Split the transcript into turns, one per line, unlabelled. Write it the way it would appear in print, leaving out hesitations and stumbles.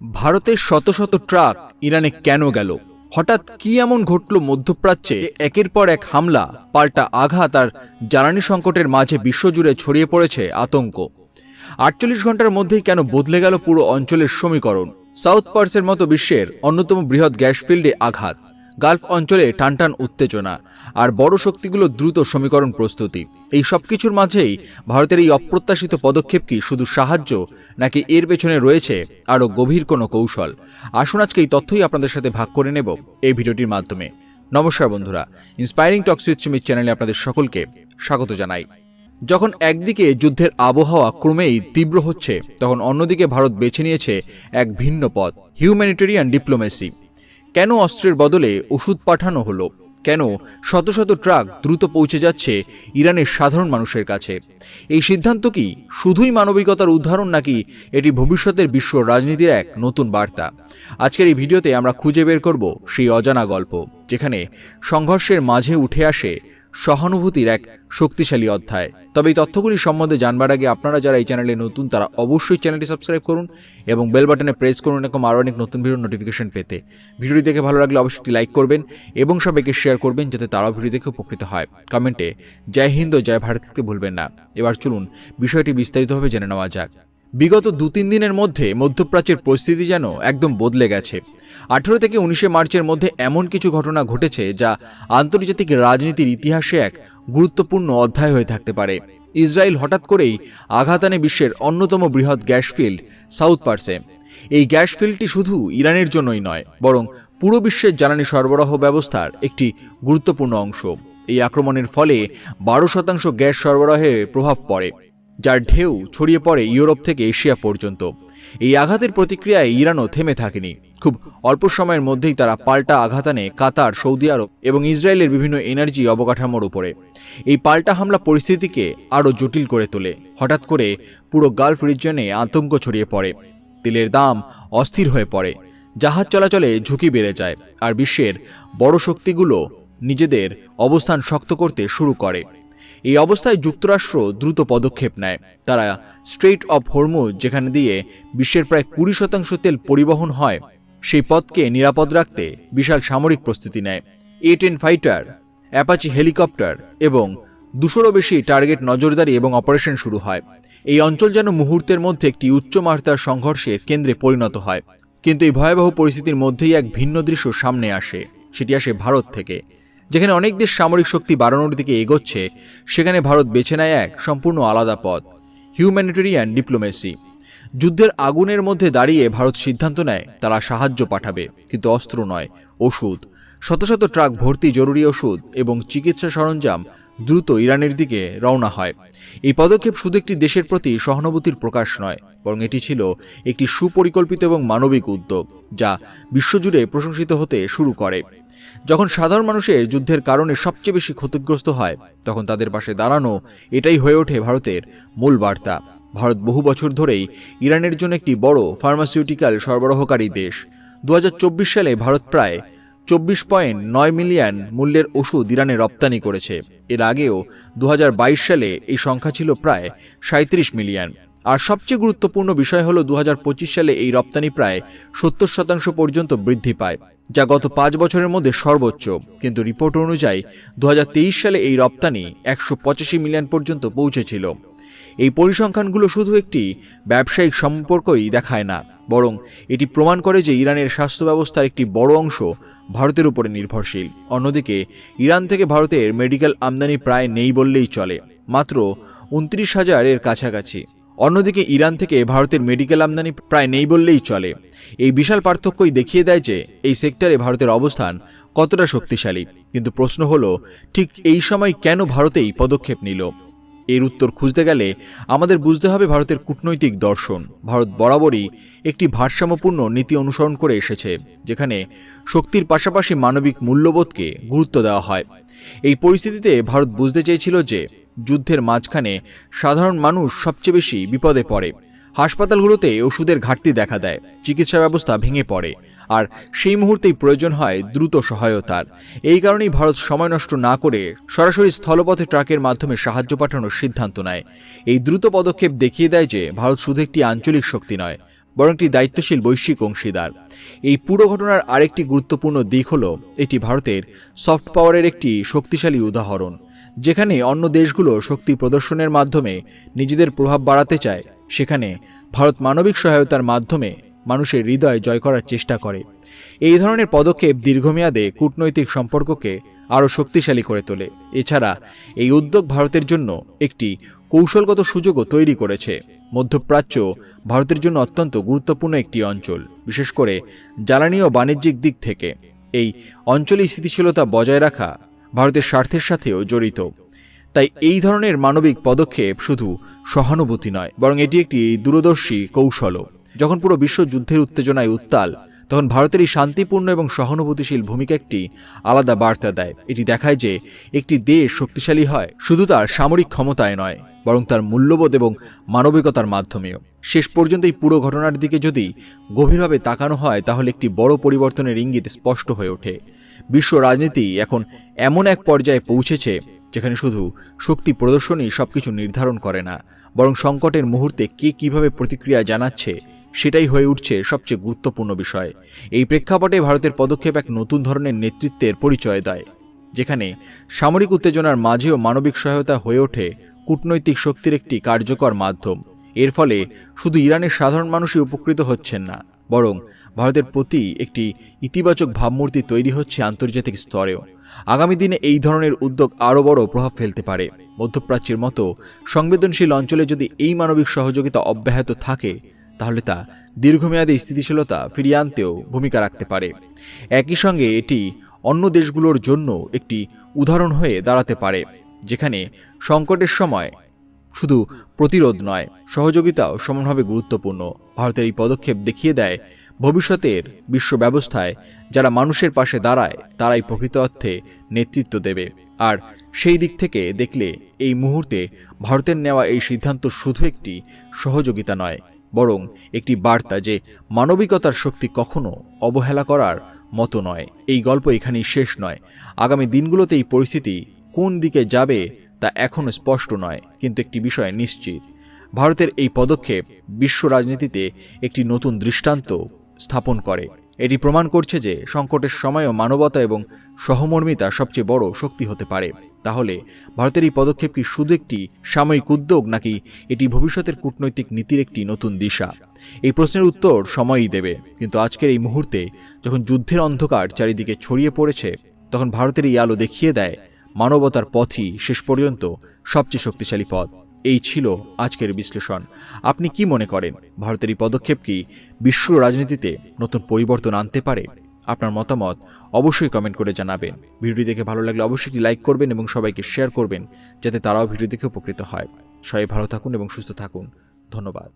ভারতের শত শত ট্রাক ইরানে কেন গেল? হঠাৎ কি এমন ঘটল মধ্যপ্রাচ্যে? একের পর এক হামলা, পাল্টা আঘাত আর জ্বালানি সংকটের মাঝে বিশ্বজুড়ে ছড়িয়ে পড়েছে আতঙ্ক। 48 ঘন্টার মধ্যেই কেন বদলে গেল পুরো অঞ্চলের সমীকরণ? সাউথ পার্সের মতো বিশ্বের অন্যতম বৃহৎ গ্যাস ফিল্ডে আঘাত, গালফ অঞ্চলে টানটান উত্তেজনা আর বড় শক্তিগুলোর দ্রুত সমীকরণ প্রস্তুতি। এই সবকিছুর মাঝেই ভারতের এই অপ্রত্যাশিত পদক্ষেপ কি শুধু সাহায্য, নাকি এর পেছনে রয়েছে আরও গভীর কোনো কৌশল? আসুন আজকে এই তথ্যই আপনাদের সাথে ভাগ করে নেব এই ভিডিওটির মাধ্যমে। নমস্কার বন্ধুরা, ইন্সপায়ারিং টকস উইথ সুমিত চ্যানেলে আপনাদের সকলকে স্বাগত জানাই। যখন একদিকে যুদ্ধের আবহাওয়া ক্রমেই তীব্র হচ্ছে, তখন অন্যদিকে ভারত বেছে নিয়েছে এক ভিন্ন পথ, হিউম্যানিটেরিয়ান ডিপ্লোমেসি। কেন অস্ত্রের বদলে ওষুধ পাঠানো হলো? কেন শত শত ট্রাক দ্রুত পৌঁছে যাচ্ছে ইরানের সাধারণ মানুষের কাছে? এই সিদ্ধান্ত কি শুধুই মানবিকতার উদাহরণ, নাকি এটি ভবিষ্যতের বিশ্ব রাজনীতির এক নতুন বার্তা? আজকের এই ভিডিওতে আমরা খুঁজে বের করব সেই অজানা গল্প, যেখানে সংঘর্ষের মাঝে উঠে আসে সহানুভূতির এক শক্তিশালী অধ্যায়। তবে এই তথ্যগুলি সম্বন্ধে জানবার আগে আপনারা যারা এই চ্যানেলে নতুন, তারা অবশ্যই চ্যানেলটি সাবস্ক্রাইব করুন এবং বেল বাটনে প্রেস করুন এরকম আরও অনেক নতুন ভিডিওর নোটিফিকেশন পেতে। ভিডিওটি দেখে ভালো লাগলে অবশ্যই লাইক করবেন এবং সবাইকে শেয়ার করবেন, যাতে তারাও ভিডিও দেখে উপকৃত হয়। কমেন্টে জয় হিন্দ ও জয় ভারত লিখতে ভুলবেন না। এবার চলুন বিষয়টি বিস্তারিতভাবে জেনে নেওয়া যাক। বিগত 2-3 দিনের মধ্যে মধ্যপ্রাচ্যের পরিস্থিতি যেন একদম বদলে গেছে। 18 থেকে 19 মার্চের মধ্যে এমন কিছু ঘটনা ঘটেছে যা আন্তর্জাতিক রাজনীতির ইতিহাসে এক গুরুত্বপূর্ণ অধ্যায় হয়ে থাকতে পারে। ইসরায়েল হঠাৎ করেই আঘাত আনে বিশ্বের অন্যতম বৃহৎ গ্যাস ফিল্ড সাউথ পার্সে। এই গ্যাস ফিল্ডটি শুধু ইরানের জন্যই নয়, বরং পুরো বিশ্বের জ্বালানি সরবরাহ ব্যবস্থার একটি গুরুত্বপূর্ণ অংশ। এই আক্রমণের ফলে 12% গ্যাস সরবরাহে প্রভাব পড়ে, যার ঢেউ ছড়িয়ে পড়ে ইউরোপ থেকে এশিয়া পর্যন্ত। এই আঘাতের প্রতিক্রিয়ায় ইরানও থেমে থাকেনি। খুব অল্প সময়ের মধ্যেই তারা পাল্টা আঘাত আনে কাতার, সৌদি আরব এবং ইসরায়েলের বিভিন্ন এনার্জি অবকাঠামোর উপরে। এই পাল্টা হামলা পরিস্থিতিকে আরও জটিল করে তোলে। হঠাৎ করে পুরো গালফ রিজিয়নে আতঙ্ক ছড়িয়ে পড়ে, তেলের দাম অস্থির হয়ে পড়ে, জাহাজ চলাচলে ঝুঁকি বেড়ে যায়, আর বিশ্বের বড় শক্তিগুলো নিজেদের অবস্থান শক্ত করতে শুরু করে। এই অবস্থায় যুক্তরাষ্ট্র দ্রুত পদক্ষেপ নেয়। তারা স্ট্রেইট অফ হরমুজ, যেখানে দিয়ে বিশ্বের প্রায় 20% তেল পরিবহন হয়, সেই পথকে নিরাপদ রাখতে বিশাল সামরিক প্রস্তুতি নেয়। A-10 ফাইটার, অ্যাপাচি হেলিকপ্টার এবং 200-রও বেশি টার্গেট নজরদারি এবং অপারেশন শুরু হয়। এই অঞ্চল যেন মুহূর্তের মধ্যে একটি উচ্চমাত্রার সংঘর্ষের কেন্দ্রে পরিণত হয়। কিন্তু এই ভয়াবহ পরিস্থিতির মধ্যেই এক ভিন্ন দৃশ্য সামনে আসে। সেটি আসে ভারত থেকে। যেখানে অনেক দেশ সামরিক শক্তি বাড়ানোর দিকে এগোচ্ছে, সেখানে ভারত বেছে নেয় এক সম্পূর্ণ আলাদা পথ, হিউম্যানিটেরিয়ান ডিপ্লোমেসি। যুদ্ধের আগুনের মধ্যে দাঁড়িয়ে ভারত সিদ্ধান্ত নেয় তারা সাহায্য পাঠাবে, কিন্তু অস্ত্র নয়, ওষুধ। শত শত ট্রাক ভর্তি জরুরি ওষুধ এবং চিকিৎসা সরঞ্জাম দ্রুত ইরানের দিকে রওনা হয়। এই পদক্ষেপ শুধু একটি দেশের প্রতি সহানুভূতির প্রকাশ নয়, বরং এটি ছিল একটি সুপরিকল্পিত এবং মানবিক উদ্যোগ, যা বিশ্বজুড়ে প্রশংসিত হতে শুরু করে। যখন সাধারণ মানুষের যুদ্ধের কারণে সবচেয়ে বেশি ক্ষতিগ্রস্ত হয়, তখন তাদের পাশে দাঁড়ানো এটাই হয়ে ওঠে ভারতের মূল বার্তা। ভারত বহু বছর ধরেই ইরানের জন্য একটি বড় ফার্মাসিউটিক্যাল সরবরাহকারী দেশ। 2024 সালে ভারত প্রায় 24.9 মিলিয়ন মূল্যের ওষুধ ইরানে রপ্তানি করেছে। এর আগেও 2022 সালে এই সংখ্যা ছিল প্রায় 37 মিলিয়ন। আর সবচেয়ে গুরুত্বপূর্ণ বিষয় হলো 2025 সালে এই রপ্তানি প্রায় 70% পর্যন্ত বৃদ্ধি পায়, যা গত 5 বছরের মধ্যে সর্বোচ্চ। কিন্তু রিপোর্ট অনুযায়ী 2023 সালে এই রপ্তানি 185 মিলিয়ন পর্যন্ত পৌঁছেছিল। এই পরিসংখ্যানগুলো শুধু একটি ব্যবসায়িক সম্পর্কই দেখায় না, বরং এটি প্রমাণ করে যে ইরানের স্বাস্থ্য ব্যবস্থার একটি বড় অংশ ভারতের উপরে নির্ভরশীল। অন্যদিকে ইরান থেকে ভারতের মেডিকেল আমদানি প্রায় নেই বললেই চলে, মাত্র 29,000-এর কাছাকাছি। অন্যদিকে ইরান থেকে ভারতের মেডিকেল আমদানি প্রায় নেই বললেই চলে। এই বিশাল পার্থক্যই দেখিয়ে দেয় যে এই সেক্টরে ভারতের অবস্থান কতটা শক্তিশালী। কিন্তু প্রশ্ন হলো, ঠিক এই সময় কেন ভারতেই পদক্ষেপ নিল? এর উত্তর খুঁজতে গেলে আমাদের বুঝতে হবে ভারতের কূটনৈতিক দর্শন। ভারত বরাবরই একটি ভারসাম্যপূর্ণ নীতি অনুসরণ করে এসেছে, যেখানে শক্তির পাশাপাশি মানবিক মূল্যবোধকে গুরুত্ব দেওয়া হয়। এই পরিস্থিতিতে ভারত বুঝতে চেয়েছিল যে যুদ্ধের মাঝখানে সাধারণ মানুষ সবচেয়ে বেশি বিপদে পড়ে। হাসপাতালগুলোতে ওষুধের ঘাটতি দেখা দেয়, চিকিৎসা ব্যবস্থা ভেঙে পড়ে, আর সেই মুহূর্তেই প্রয়োজন হয় দ্রুত সহায়তার। এই কারণেই ভারত সময় নষ্ট না করে সরাসরি স্থলপথে ট্রাকের মাধ্যমে সাহায্য পাঠানোর সিদ্ধান্ত নেয়। এই দ্রুত পদক্ষেপ দেখিয়ে দেয় যে ভারত শুধু একটি আঞ্চলিক শক্তি নয়, বরং একটি দায়িত্বশীল বৈশ্বিক অংশীদার। এই পুরো ঘটনার আরেকটি গুরুত্বপূর্ণ দিক হল এটি ভারতের সফট পাওয়ারের একটি শক্তিশালী উদাহরণ। যেখানে অন্য দেশগুলো শক্তি প্রদর্শনের মাধ্যমে নিজেদের প্রভাব বাড়াতে চায়, সেখানে ভারত মানবিক সহায়তার মাধ্যমে মানুষের হৃদয় জয় করার চেষ্টা করে। এই ধরনের পদক্ষেপ দীর্ঘমেয়াদে কূটনৈতিক সম্পর্ককে আরও শক্তিশালী করে তোলে। এছাড়া এই উদ্যোগ ভারতের জন্য একটি কৌশলগত সুযোগও তৈরি করেছে। মধ্যপ্রাচ্য ভারতের জন্য অত্যন্ত গুরুত্বপূর্ণ একটি অঞ্চল, বিশেষ করে জ্বালানি ও বাণিজ্যিক দিক থেকে। এই অঞ্চলে স্থিতিশীলতা বজায় রাখা ভারতের স্বার্থের সাথেও জড়িত। তাই এই ধরনের মানবিক পদক্ষেপ শুধু সহানুভূতি নয়, বরং এটি একটি দূরদর্শী কৌশলও। যখন পুরো বিশ্ব যুদ্ধের উত্তেজনায় উত্তাল, তখন ভারতের এই শান্তিপূর্ণ এবং সহানুভূতিশীল ভূমিকা একটি আলাদা বার্তা দেয়। এটি দেখায় যে একটি দেশ শক্তিশালী হয় শুধু তার সামরিক ক্ষমতায় নয়, বরং তার মূল্যবোধ এবং মানবিকতার মাধ্যমেও। শেষ পর্যন্ত এই পুরো ঘটনার দিকে যদি গভীরভাবে তাকানো হয়, তাহলে একটি বড় পরিবর্তনের ইঙ্গিত স্পষ্ট হয়ে ওঠে। বিশ্ব রাজনীতি এখন এমন এক পর্যায়ে পৌঁছেছে যেখানে শুধু শক্তি প্রদর্শনই সবকিছু নির্ধারণ করে না, বরং সংকটের মুহূর্তে কে কিভাবে প্রতিক্রিয়া জানাচ্ছে সেটাই হয়ে উঠছে সবচেয়ে গুরুত্বপূর্ণ বিষয়। এই প্রেক্ষাপটে ভারতের পদক্ষেপ এক নতুন ধরনের নেতৃত্বের পরিচয় দেয়, যেখানে সামরিক উত্তেজনার মাঝেও মানবিক সহায়তা হয়ে ওঠে কূটনৈতিক শক্তির একটি কার্যকর মাধ্যম। এর ফলে শুধু ইরানের সাধারণ মানুষই উপকৃত হচ্ছেন না, বরং ভারতের প্রতি একটি ইতিবাচক ভাবমূর্তি তৈরি হচ্ছে আন্তর্জাতিক স্তরেও। আগামী দিনে এই ধরনের উদ্যোগ আরও বড় প্রভাব ফেলতে পারে। মধ্যপ্রাচ্যের মতো সংবেদনশীল অঞ্চলে যদি এই মানবিক সহযোগিতা অব্যাহত থাকে, তাহলে তা দীর্ঘমেয়াদী স্থিতিশীলতা ফিরিয়ে আনতেও ভূমিকা রাখতে পারে। একই সঙ্গে এটি অন্য দেশগুলোর জন্য একটি উদাহরণ হয়ে দাঁড়াতে পারে, যেখানে সংকটের সময় শুধু প্রতিরোধ নয়, সহযোগিতাও সমানভাবে গুরুত্বপূর্ণ। ভারতের এই পদক্ষেপ দেখিয়ে দেয় ভবিষ্যতের বিশ্ব ব্যবস্থায় যারা মানুষের পাশে দাঁড়ায়, তারাই প্রকৃত অর্থে নেতৃত্ব দেবে। আর সেই দিক থেকে দেখলে এই মুহূর্তে ভারতের নেওয়া এই সিদ্ধান্ত শুধু একটি সহযোগিতা নয়, বরং একটি বার্তা যে মানবিকতার শক্তি কখনো অবহেলা করার মতো নয়। এই গল্প এখানেই শেষ নয়। আগামী দিনগুলোতে এই পরিস্থিতি কোন দিকে যাবে তা এখনও স্পষ্ট নয়, কিন্তু একটি বিষয় নিশ্চিত, ভারতের এই পদক্ষেপ বিশ্ব রাজনীতিতে একটি নতুন দৃষ্টান্ত স্থাপন করে। এটি প্রমাণ করছে যে সংকটের সময়ও মানবতা এবং সহমর্মিতা সবচেয়ে বড় শক্তি হতে পারে। তাহলে ভারতের এই পদক্ষেপ কি শুধু একটি সাময়িক উদ্যোগ, নাকি এটি ভবিষ্যতের কূটনৈতিক নীতির একটি নতুন দিশা? এই প্রশ্নের উত্তর সময়ই দেবে। কিন্তু আজকের এই মুহূর্তে যখন যুদ্ধের অন্ধকার চারিদিকে ছড়িয়ে পড়েছে, তখন ভারতের এই আলো দেখিয়ে দেয় মানবতার পথই শেষ পর্যন্ত সবচেয়ে শক্তিশালী পথ। এই ছিল আজকের বিশ্লেষণ। আপনি কি মনে করেন, ভারতের এই পদক্ষেপ কি বিশ্ব রাজনীতিতে নতুন পরিবর্তন আনতে পারে? আপনার মতামত অবশ্যই কমেন্ট করে জানাবেন। ভিডিওটি দেখে ভালো লাগলে অবশ্যই একটি লাইক করবেন এবং সবাইকে শেয়ার করবেন, যাতে তারাও ভিডিও দেখে উপকৃত হয়। সবাই ভালো থাকুন এবং সুস্থ থাকুন। ধন্যবাদ।